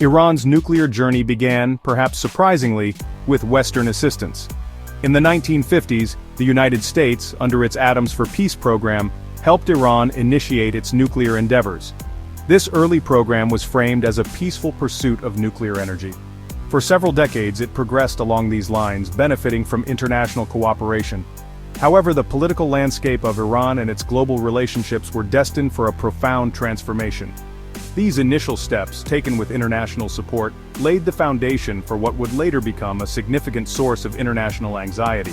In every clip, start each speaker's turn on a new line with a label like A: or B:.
A: Iran's nuclear journey began, perhaps surprisingly, with Western assistance. In the 1950s, the United States, under its Atoms for Peace program, helped Iran initiate its nuclear endeavors. This early program was framed as a peaceful pursuit of nuclear energy. For several decades it progressed along these lines, benefiting from international cooperation. However, the political landscape of Iran and its global relationships were destined for a profound transformation. These initial steps, taken with international support, laid the foundation for what would later become a significant source of international anxiety.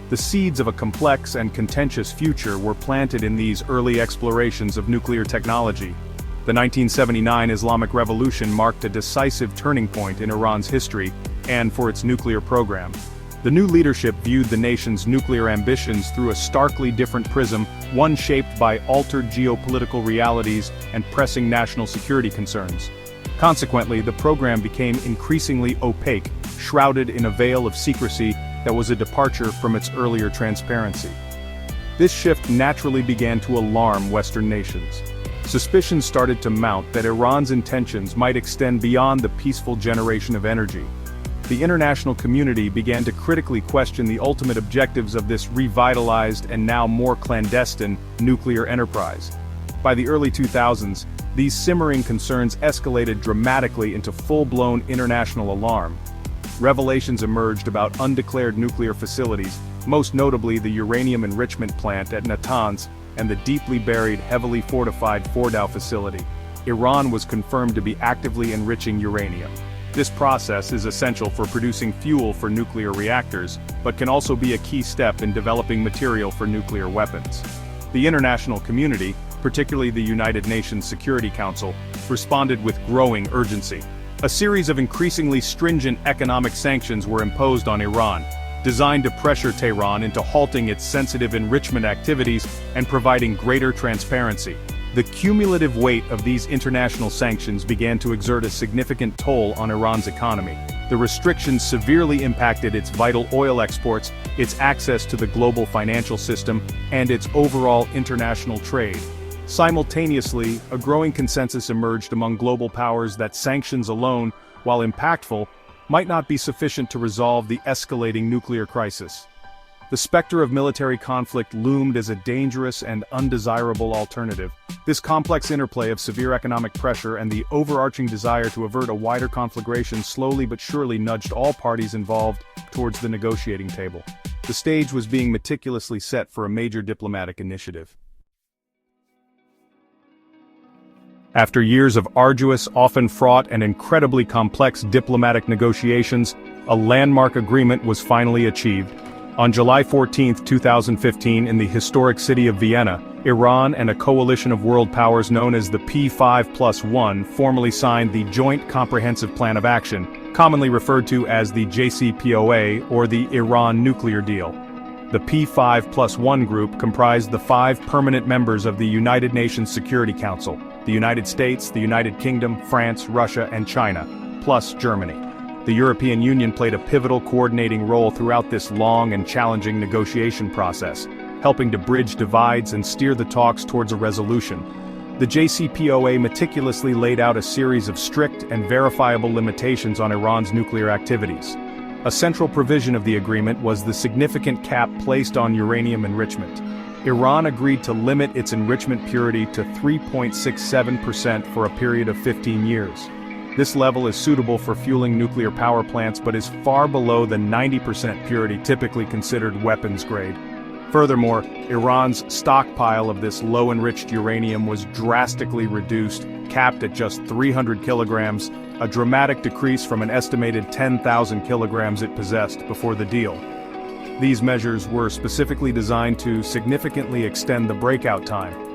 A: The seeds of a complex and contentious future were planted in these early explorations of nuclear technology. The 1979 Islamic Revolution marked a decisive turning point in Iran's history, and for its nuclear program. The new leadership viewed the nation's nuclear ambitions through a starkly different prism, one shaped by altered geopolitical realities and pressing national security concerns. Consequently, the program became increasingly opaque, shrouded in a veil of secrecy that was a departure from its earlier transparency. This shift naturally began to alarm Western nations. Suspicions started to mount that Iran's intentions might extend beyond the peaceful generation of energy. The international community began to critically question the ultimate objectives of this revitalized and now more clandestine nuclear enterprise. By the early 2000s, these simmering concerns escalated dramatically into full-blown international alarm. Revelations emerged about undeclared nuclear facilities, most notably the uranium enrichment plant at Natanz and the deeply buried, heavily fortified Fordow facility. Iran was confirmed to be actively enriching uranium. This process is essential for producing fuel for nuclear reactors, but can also be a key step in developing material for nuclear weapons. The international community, particularly the United Nations Security Council, responded with growing urgency. A series of increasingly stringent economic sanctions were imposed on Iran, designed to pressure Tehran into halting its sensitive enrichment activities and providing greater transparency. The cumulative weight of these international sanctions began to exert a significant toll on Iran's economy. The restrictions severely impacted its vital oil exports, its access to the global financial system, and its overall international trade. Simultaneously, a growing consensus emerged among global powers that sanctions alone, while impactful, might not be sufficient to resolve the escalating nuclear crisis. The specter of military conflict loomed as a dangerous and undesirable alternative. This complex interplay of severe economic pressure and the overarching desire to avert a wider conflagration slowly but surely nudged all parties involved towards the negotiating table. The stage was being meticulously set for a major diplomatic initiative. After years of arduous, often fraught and incredibly complex diplomatic negotiations, a landmark agreement was finally achieved. On July 14, 2015, in the historic city of Vienna, Iran and a coalition of world powers known as the P5+1 formally signed the Joint Comprehensive Plan of Action, commonly referred to as the JCPOA or the Iran Nuclear Deal. The P5+1 group comprised the 5 permanent members of the United Nations Security Council: the United States, the United Kingdom, France, Russia, and China, plus Germany. The European Union played a pivotal coordinating role throughout this long and challenging negotiation process, helping to bridge divides and steer the talks towards a resolution. The JCPOA meticulously laid out a series of strict and verifiable limitations on Iran's nuclear activities. A central provision of the agreement was the significant cap placed on uranium enrichment. Iran agreed to limit its enrichment purity to 3.67% for a period of 15 years. This level is suitable for fueling nuclear power plants but is far below the 90% purity typically considered weapons grade. Furthermore, Iran's stockpile of this low-enriched uranium was drastically reduced, capped at just 300 kilograms, a dramatic decrease from an estimated 10,000 kilograms it possessed before the deal. These measures were specifically designed to significantly extend the breakout time.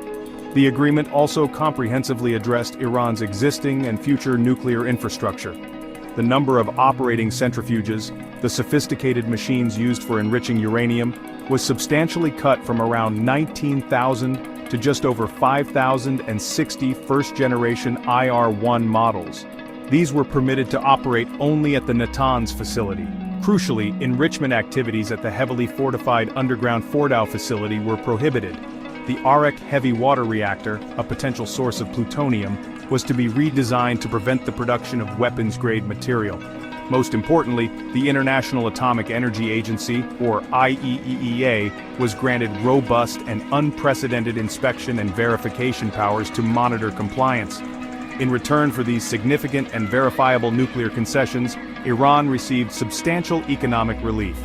A: The agreement also comprehensively addressed Iran's existing and future nuclear infrastructure. The number of operating centrifuges, the sophisticated machines used for enriching uranium, was substantially cut from around 19,000 to just over 5,060 first-generation IR-1 models. These were permitted to operate only at the Natanz facility. Crucially, enrichment activities at the heavily fortified underground Fordow facility were prohibited. the Arak heavy water reactor, a potential source of plutonium, was to be redesigned to prevent the production of weapons-grade material. Most importantly, the International Atomic Energy Agency, or IAEA, was granted robust and unprecedented inspection and verification powers to monitor compliance. In return for these significant and verifiable nuclear concessions, Iran received substantial economic relief.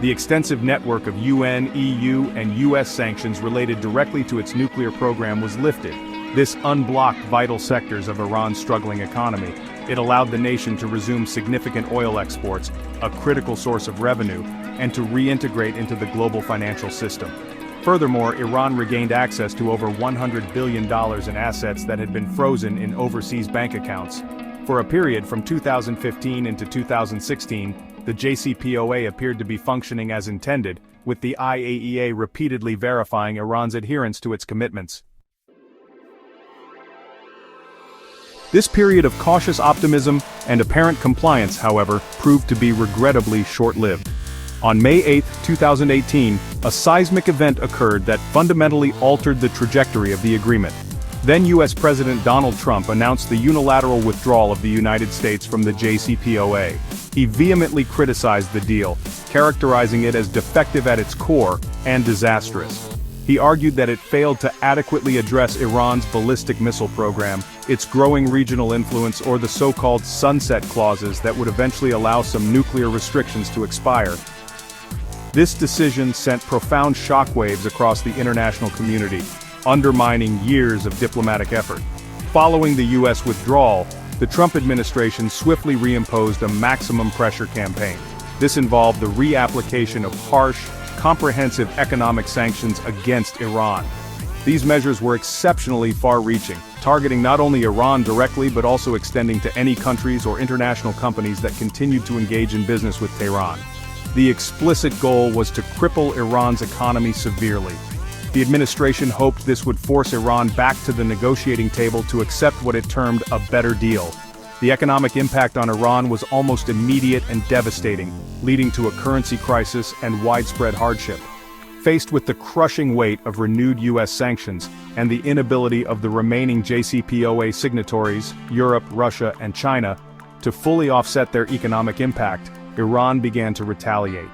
A: The extensive network of UN, EU, and US sanctions related directly to its nuclear program was lifted. This unblocked vital sectors of Iran's struggling economy. It allowed the nation to resume significant oil exports, a critical source of revenue, and to reintegrate into the global financial system. Furthermore, Iran regained access to over $100 billion in assets that had been frozen in overseas bank accounts. For a period from 2015 into 2016, the JCPOA appeared to be functioning as intended, with the IAEA repeatedly verifying Iran's adherence to its commitments. This period of cautious optimism and apparent compliance, however, proved to be regrettably short-lived. On May 8, 2018, a seismic event occurred that fundamentally altered the trajectory of the agreement. Then U.S. President Donald Trump announced the unilateral withdrawal of the United States from the JCPOA. He vehemently criticized the deal, characterizing it as defective at its core and disastrous. He argued that it failed to adequately address Iran's ballistic missile program, its growing regional influence, or the so-called sunset clauses that would eventually allow some nuclear restrictions to expire. This decision sent profound shockwaves across the international community, undermining years of diplomatic effort. Following the U.S. withdrawal, the Trump administration swiftly reimposed a maximum pressure campaign. This involved the reapplication of harsh, comprehensive economic sanctions against Iran. These measures were exceptionally far-reaching, targeting not only Iran directly but also extending to any countries or international companies that continued to engage in business with Tehran. The explicit goal was to cripple Iran's economy severely. The administration hoped this would force Iran back to the negotiating table to accept what it termed a better deal. The economic impact on Iran was almost immediate and devastating, leading to a currency crisis and widespread hardship. Faced with the crushing weight of renewed U.S. sanctions and the inability of the remaining JCPOA signatories, Europe, Russia, and China, to fully offset their economic impact, Iran began to retaliate.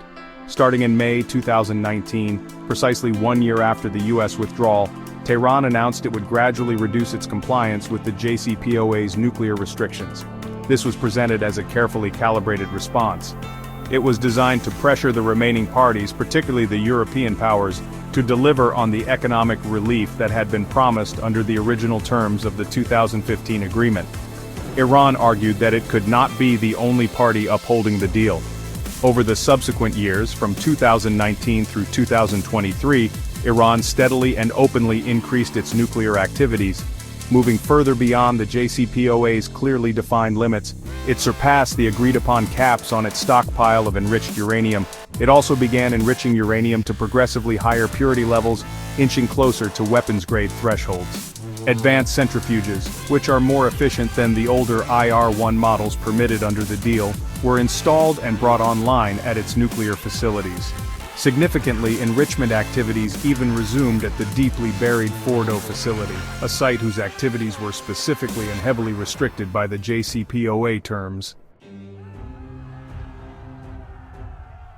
A: Starting in May 2019, precisely 1 year after the U.S. withdrawal, Tehran announced it would gradually reduce its compliance with the JCPOA's nuclear restrictions. This was presented as a carefully calibrated response. It was designed to pressure the remaining parties, particularly the European powers, to deliver on the economic relief that had been promised under the original terms of the 2015 agreement. Iran argued that it could not be the only party upholding the deal. Over the subsequent years, from 2019 through 2023, Iran steadily and openly increased its nuclear activities. Moving further beyond the JCPOA's clearly defined limits, it surpassed the agreed-upon caps on its stockpile of enriched uranium. It also began enriching uranium to progressively higher purity levels, inching closer to weapons-grade thresholds. Advanced centrifuges, which are more efficient than the older IR-1 models permitted under the deal, were installed and brought online at its nuclear facilities. Significantly, enrichment activities even resumed at the deeply buried Fordo facility, a site whose activities were specifically and heavily restricted by the JCPOA terms.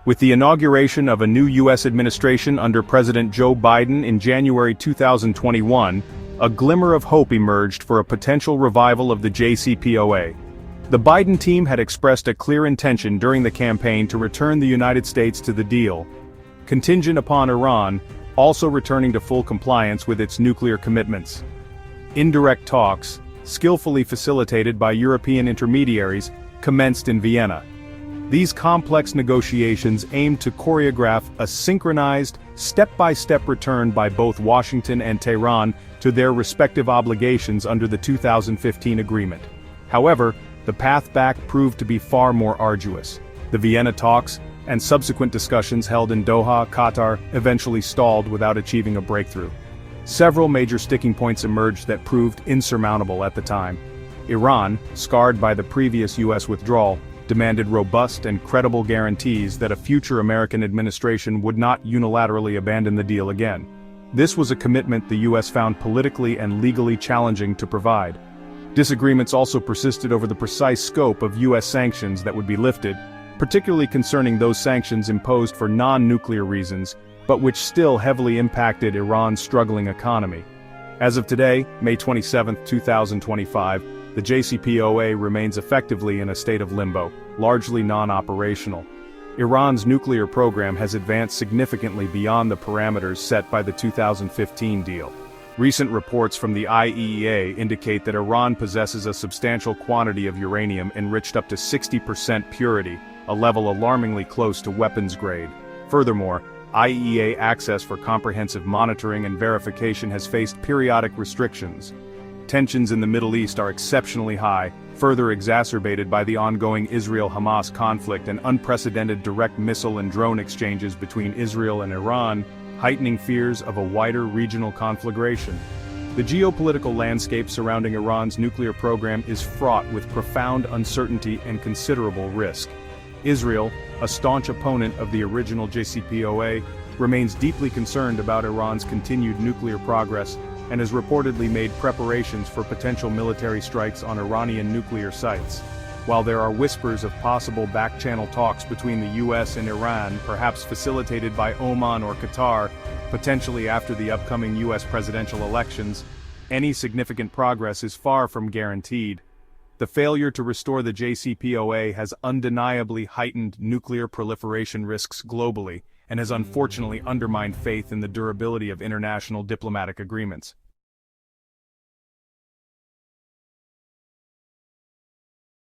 A: With the inauguration of a new U.S. administration under President Joe Biden in January 2021, a glimmer of hope emerged for a potential revival of the JCPOA. The Biden team had expressed a clear intention during the campaign to return the United States to the deal, contingent upon Iran also returning to full compliance with its nuclear commitments. Indirect talks, skillfully facilitated by European intermediaries, commenced in Vienna. These complex negotiations aimed to choreograph a synchronized, step-by-step return by both Washington and Tehran to their respective obligations under the 2015 agreement. However, the path back proved to be far more arduous. The Vienna talks, and subsequent discussions held in Doha, Qatar, eventually stalled without achieving a breakthrough. Several major sticking points emerged that proved insurmountable at the time. Iran, scarred by the previous U.S. withdrawal, demanded robust and credible guarantees that a future American administration would not unilaterally abandon the deal again. This was a commitment the US found politically and legally challenging to provide. Disagreements also persisted over the precise scope of US sanctions that would be lifted, particularly concerning those sanctions imposed for non-nuclear reasons, but which still heavily impacted Iran's struggling economy. As of today, May 27, 2025, the JCPOA remains effectively in a state of limbo, largely non-operational. Iran's nuclear program has advanced significantly beyond the parameters set by the 2015 deal. Recent reports from the IAEA indicate that Iran possesses a substantial quantity of uranium enriched up to 60% purity, a level alarmingly close to weapons grade. Furthermore, IAEA access for comprehensive monitoring and verification has faced periodic restrictions. Tensions in the Middle East are exceptionally high, further exacerbated by the ongoing Israel-Hamas conflict and unprecedented direct missile and drone exchanges between Israel and Iran, heightening fears of a wider regional conflagration. The geopolitical landscape surrounding Iran's nuclear program is fraught with profound uncertainty and considerable risk. Israel, a staunch opponent of the original JCPOA, remains deeply concerned about Iran's continued nuclear progress and has reportedly made preparations for potential military strikes on Iranian nuclear sites. While there are whispers of possible back-channel talks between the US and Iran, perhaps facilitated by Oman or Qatar, potentially after the upcoming US presidential elections, any significant progress is far from guaranteed. The failure to restore the JCPOA has undeniably heightened nuclear proliferation risks globally and has unfortunately undermined faith in the durability of international diplomatic agreements.